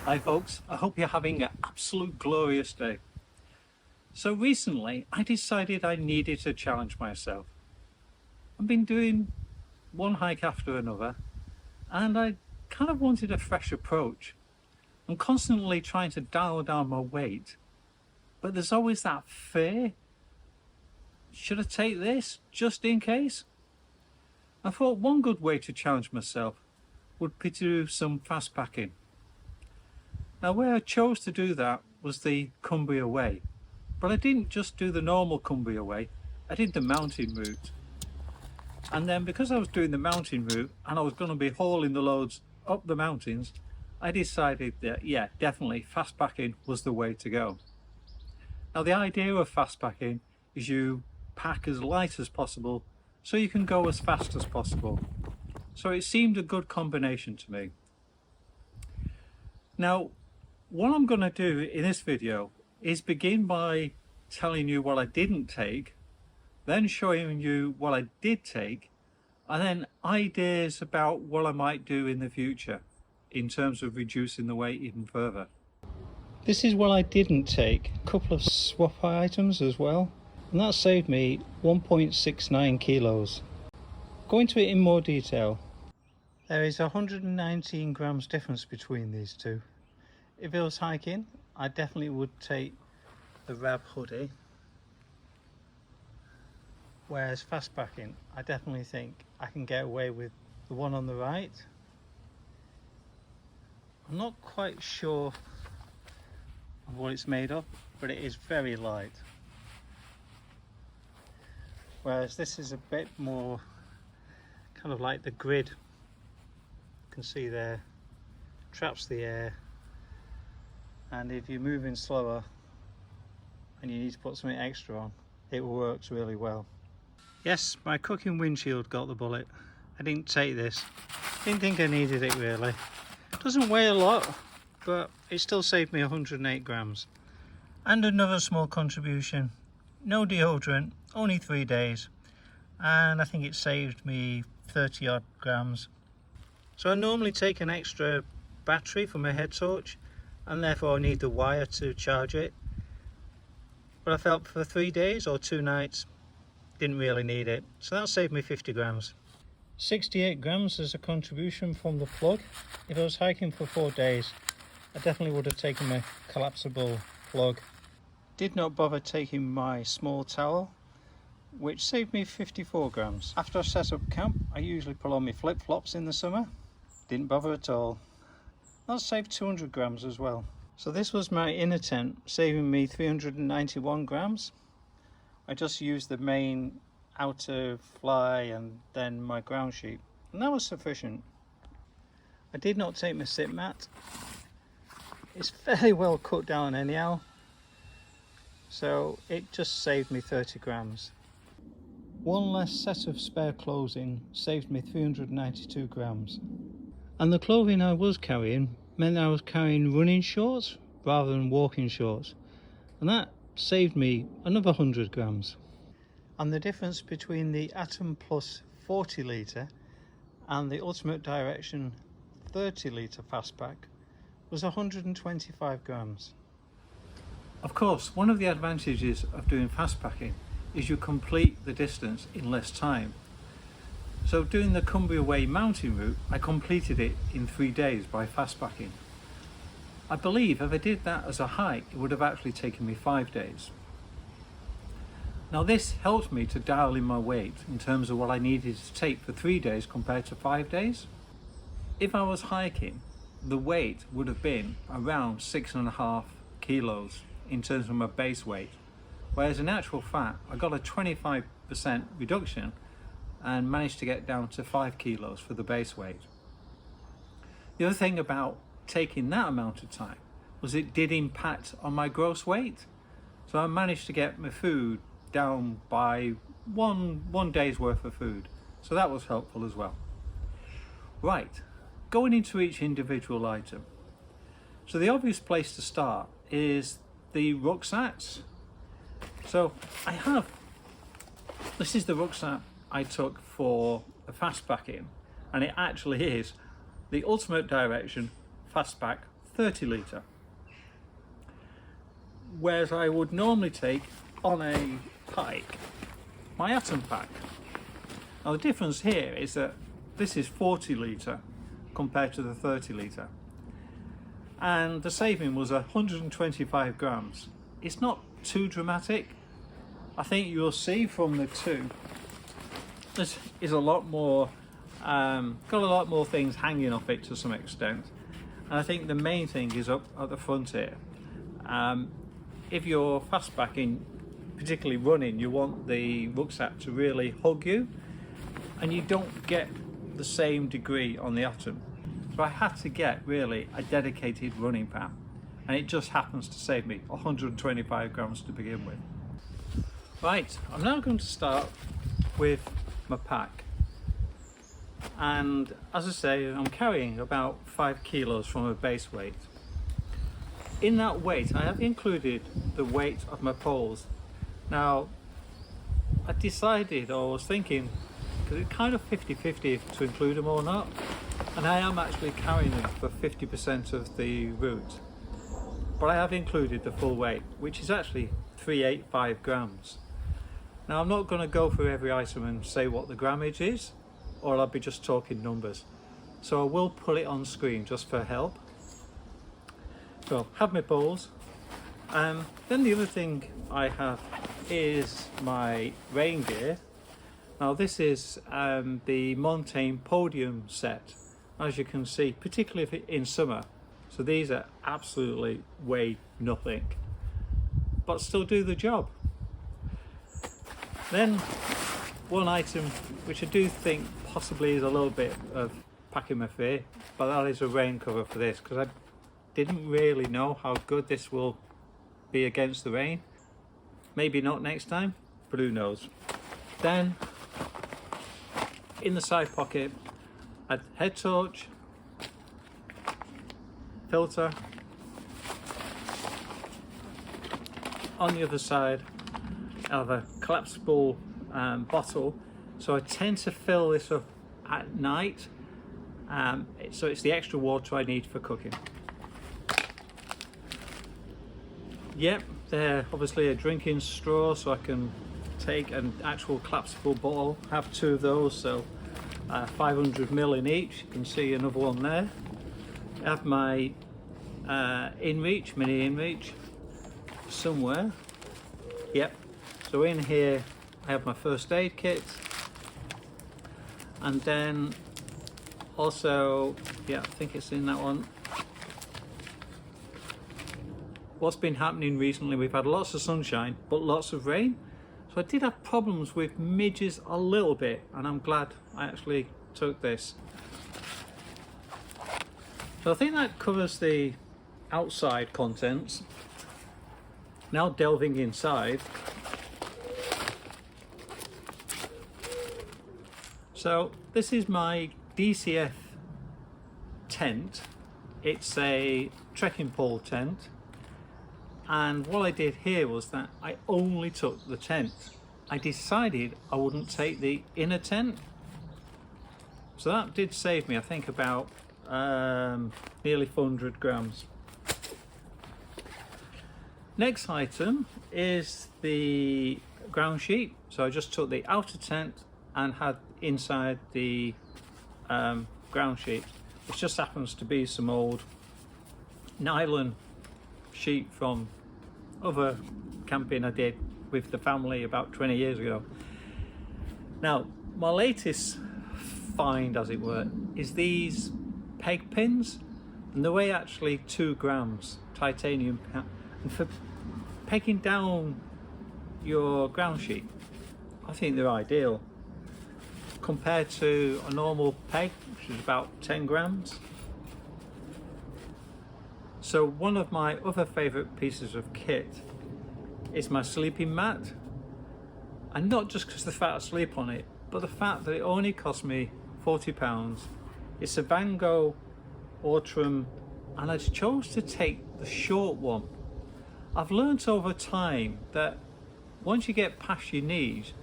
Hi folks, I hope you're having an absolute glorious day. So recently I decided I needed to challenge myself. I've been doing one hike after another and I kind of wanted a fresh approach. I'm constantly trying to dial down my weight, but there's always that fear. Should I take this just in case? I thought one good way to challenge myself would be to do some fast packing. Now where I chose to do that was the Cumbria Way, but I didn't just do the normal Cumbria Way, I did the mountain route. And then because I was doing the mountain route and I was going to be hauling the loads up the mountains, I decided that yeah, definitely fast packing was the way to go. Now the idea of fast packing is you pack as light as possible so you can go as fast as possible. So it seemed a good combination to me. Now what I'm going to do in this video is begin by telling you what I didn't take, then showing you what I did take, and then ideas about what I might do in the future in terms of reducing the weight even further. This is what I didn't take, a couple of swap items as well, and that saved me 1.69 kilos. Going to it in more detail. There is 119 grams difference between these two. If I was hiking, I definitely would take the Rab hoodie, whereas fast packing, I definitely think I can get away with the one on the right. I'm not quite sure of what it's made of, but it is very light. Whereas this is a bit more kind of like the grid. You can see there, traps the air. And if you're moving slower and you need to put something extra on, it works really well. Yes, my cooking windshield got the bullet. I didn't take this. Didn't think I needed it really. It doesn't weigh a lot, but it still saved me 108 grams. And another small contribution. No deodorant, only 3 days. And I think it saved me 30 odd grams. So I normally take an extra battery for my head torch, and therefore I need the wire to charge it, but I felt for 3 days or 2 nights didn't really need it, so that saved me 50 grams. 68 grams as a contribution from the plug. If I was hiking for 4 days, I definitely would have taken my collapsible plug. Did not bother taking my small towel, which saved me 54 grams. After I set up camp, I usually pull on my flip-flops in the summer. Didn't bother at all. That saved 200 grams as well. So this was my inner tent, saving me 391 grams. I just used the main outer fly and then my ground sheet, and that was sufficient. I did not take my sit mat. It's fairly well cut down anyhow, so it just saved me 30 grams. One less set of spare clothing saved me 392 grams. And the clothing I was carrying meant I was carrying running shorts rather than walking shorts, and that saved me another 100 grams. And the difference between the Atom Plus 40 litre and the Ultimate Direction 30 litre Fastpack was 125 grams. Of course, one of the advantages of doing fast packing is you complete the distance in less time. So doing the Cumbria Way mountain route, I completed it in 3 days by fast packing. I believe if I did that as a hike, it would have actually taken me 5 days. Now this helped me to dial in my weight in terms of what I needed to take for 3 days compared to 5 days. If I was hiking, the weight would have been around 6.5 kilos in terms of my base weight. Whereas in actual fact, I got a 25% reduction and managed to get down to 5 kilos for the base weight. The other thing about taking that amount of time was it did impact on my gross weight. So I managed to get my food down by one day's worth of food. So that was helpful as well. Right, going into each individual item. So the obvious place to start is the rucksacks. So this is the rucksack I took for the fast packing, and it actually is the Ultimate Direction Fastpack 30 litre, whereas I would normally take on a pike my atom pack. Now the difference here is that this is 40 litre compared to the 30 litre, and the saving was 125 grams. It's not too dramatic. I think you'll see from the two, this is a lot more, got a lot more things hanging off it to some extent. And I think the main thing is up at the front here. If you're fastpacking, particularly running, you want the rucksack to really hug you, and you don't get the same degree on the atom. So I had to get really a dedicated running pan, and it just happens to save me 125 grams to begin with. Right, I'm now going to start with my pack, and as I say, I'm carrying about 5 kilos from a base weight. In that weight I have included the weight of my poles. Now I decided, or was thinking, because it's kind of 50-50 to include them or not, and I am actually carrying them for 50% of the route, but I have included the full weight, which is actually 385 grams. Now I'm not going to go through every item and say what the grammage is, or I'll be just talking numbers, so I will put it on screen just for help. So have my poles. Then the other thing I have is my rain gear. Now this is the Montane Podium set, as you can see, particularly in summer. So these are absolutely weigh nothing, but still do the job. Then one item which I do think possibly is a little bit of packing my fear, but that is a rain cover for this, because I didn't really know how good this will be against the rain. Maybe not next time, but who knows. Then in the side pocket, a head torch, filter. On the other side I have a collapsible bottle, so I tend to fill this up at night, so it's the extra water I need for cooking. Yep, they're obviously a drinking straw, so I can take an actual collapsible bottle, have 2 of those, so 500 ml in each. You can see another one there. I have my InReach, mini InReach somewhere. Yep, so in here I have my first aid kit, and then also, yeah, I think it's in that one. What's been happening recently, we've had lots of sunshine but lots of rain, so I did have problems with midges a little bit, and I'm glad I actually took this. So I think that covers the outside contents. Now delving inside. So this is my DCF tent. It's a trekking pole tent, and what I did here was that I only took the tent. I decided I wouldn't take the inner tent, so that did save me, I think, about nearly 400 grams. Next item is the ground sheet. So I just took the outer tent and had inside the ground sheet, which just happens to be some old nylon sheet from other camping I did with the family about 20 years ago. Now my latest find, as it were, is these peg pins, and they weigh actually 2 grams titanium, and for pegging down your ground sheet I think they're ideal compared to a normal peg, which is about 10 grams. So one of my other favourite pieces of kit is my sleeping mat, and not just because the fact I sleep on it, but the fact that it only cost me £40. It's a Van Gogh Ultram, and I chose to take the short one. I've learnt over time that once you get past your knees,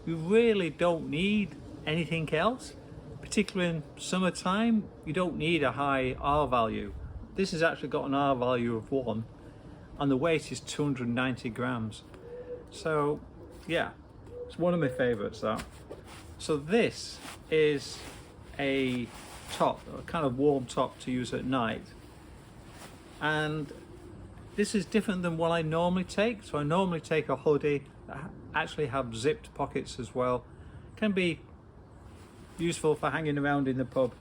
you really don't need anything else. Particularly in summertime, you don't need a high R value. this has actually got an R value of 1 and the weight is 290 grams. So yeah, it's one of my favorites, that. So this is a top, a kind of warm top to use at night, and this is different than what I normally take. So I normally take a hoodie that actually have zipped pockets as well. Can be useful for hanging around in the pub.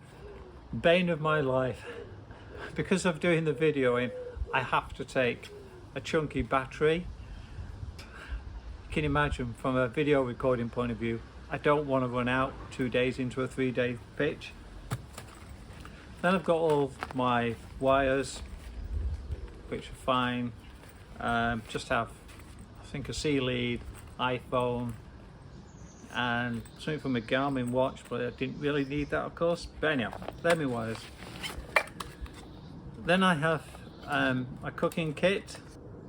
Bane of my life. Because of doing the videoing, I have to take a chunky battery. You can imagine from a video recording point of view, I don't want to run out 2 days into a 3-day pitch. Then I've got all my wires, which are fine. Just have, I think, a C lead, iPhone, and something from a Garmin watch, but I didn't really need that, of course. But anyhow, they're my wires. Then I have a cooking kit,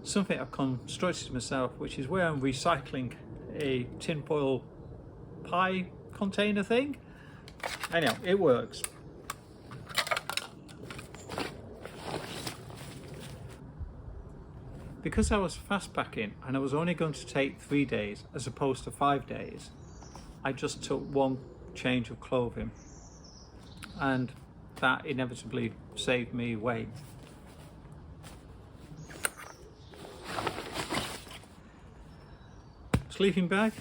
something I've constructed myself, which is where I'm recycling a tinfoil pie container thing. Anyhow, it works. Because I was fast packing and I was only going to take 3 days as opposed to 5 days, I just took one change of clothing, and that inevitably saved me weight. Sleeping bag,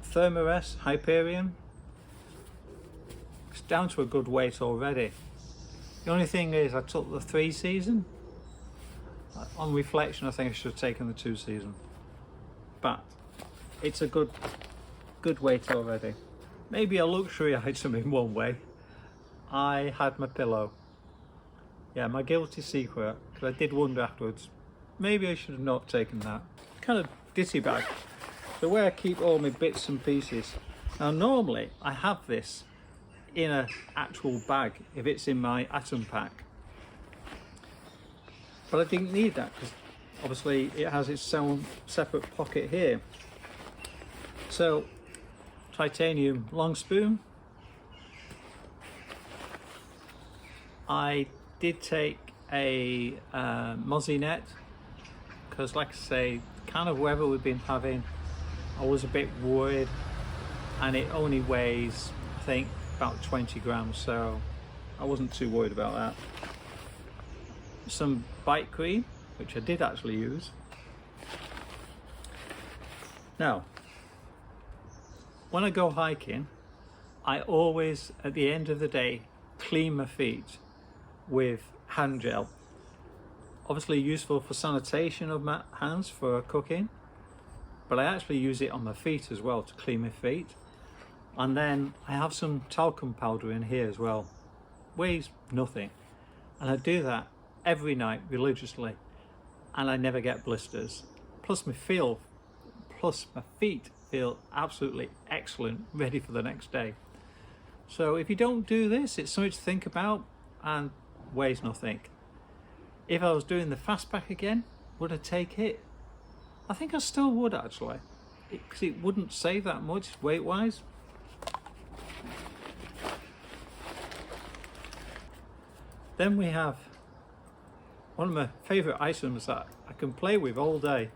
Thermarest Hyperion. It's down to a good weight already. The only thing is I took the 3 season. On reflection, I think I should have taken the 2 season, but it's a good weight already. Maybe a luxury item in one way. I had my pillow. Yeah, my guilty secret, because I did wonder afterwards, maybe I should have not taken that. Kind of ditty bag, the way I keep all my bits and pieces. Now normally I have this in an actual bag if it's in my atom pack, but I didn't need that because obviously it has its own separate pocket here. So titanium long spoon. I did take a mozzie net because, like I say, kind of weather we've been having, I was a bit worried, and it only weighs, I think, about 20 grams, so I wasn't too worried about that. Some bike cream, which I did actually use. Now, when I go hiking, I always, at the end of the day, clean my feet with hand gel. Obviously useful for sanitation of my hands for cooking, but I actually use it on my feet as well to clean my feet. And then I have some talcum powder in here as well. Weighs nothing, and I do that every night religiously, and I never get blisters. Plus my feet feel absolutely excellent, ready for the next day. So if you don't do this, it's something to think about, and weighs nothing. If I was doing the Fastpack again, would I take it? I think I still would actually, because it wouldn't save that much weight wise. Then we have one of my favourite items that I can play with all day,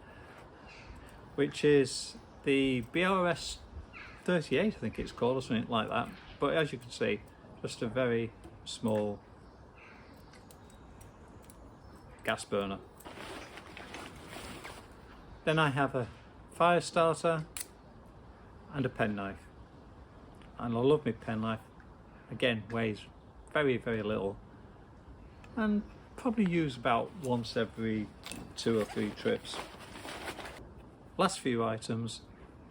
which is the BRS 38, I think it's called, or something like that. But as you can see, just a very small gas burner. Then I have a fire starter and a penknife, and I love my penknife. Again, weighs very, very little, and probably use about once every 2 or 3 trips. Last few items.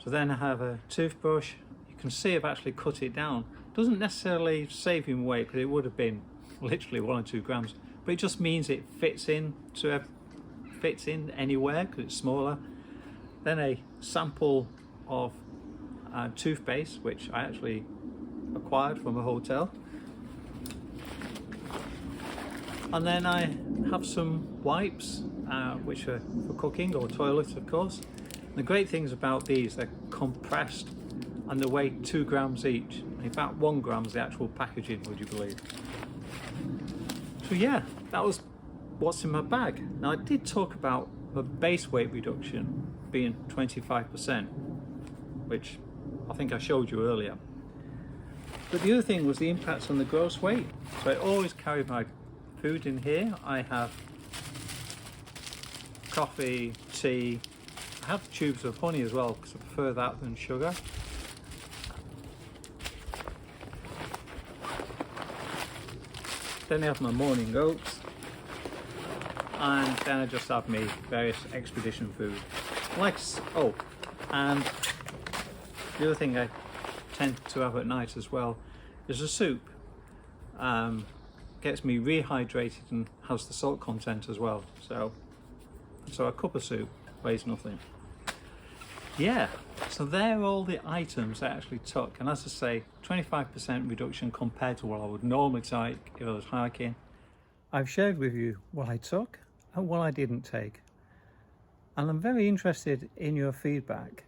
So then I have a toothbrush. You can see I've actually cut it down. Doesn't necessarily save in weight, because it would have been literally 1 or 2 grams, but it just means it fits in anywhere because it's smaller. Then a sample of toothpaste, which I actually acquired from a hotel. And then I have some wipes, which are for cooking or toilet, of course. And the great things about these, they're compressed and they weigh 2 grams each. In fact, 1 gram is the actual packaging, would you believe? So yeah, that was what's in my bag. Now I did talk about the base weight reduction being 25%, which I think I showed you earlier. But the other thing was the impacts on the gross weight. So I always carry my food in here. I have coffee, tea. I have tubes of honey as well because I prefer that than sugar. Then I have my morning oats, and then I just have my various expedition food. And the other thing I tend to have at night as well is a soup. Gets me rehydrated and has the salt content as well. So a cup of soup weighs nothing. Yeah, so they're all the items I actually took, and as I say, 25% reduction compared to what I would normally take if I was hiking. I've shared with you what I took and what I didn't take, and I'm very interested in your feedback,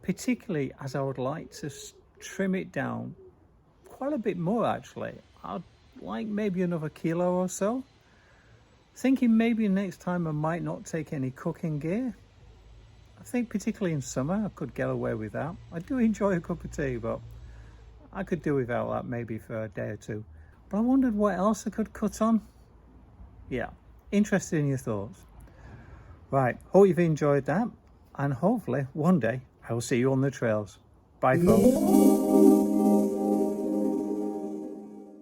particularly as I would like to trim it down quite a bit more. Actually, I'd like maybe another kilo or so. Thinking maybe next time I might not take any cooking gear. I think particularly in summer I could get away with that. I do enjoy a cup of tea, but I could do without that maybe for a day or two. But I wondered what else I could cut on. Yeah, interested in your thoughts. Right, hope you've enjoyed that, and hopefully one day I will see you on the trails. Bye folks.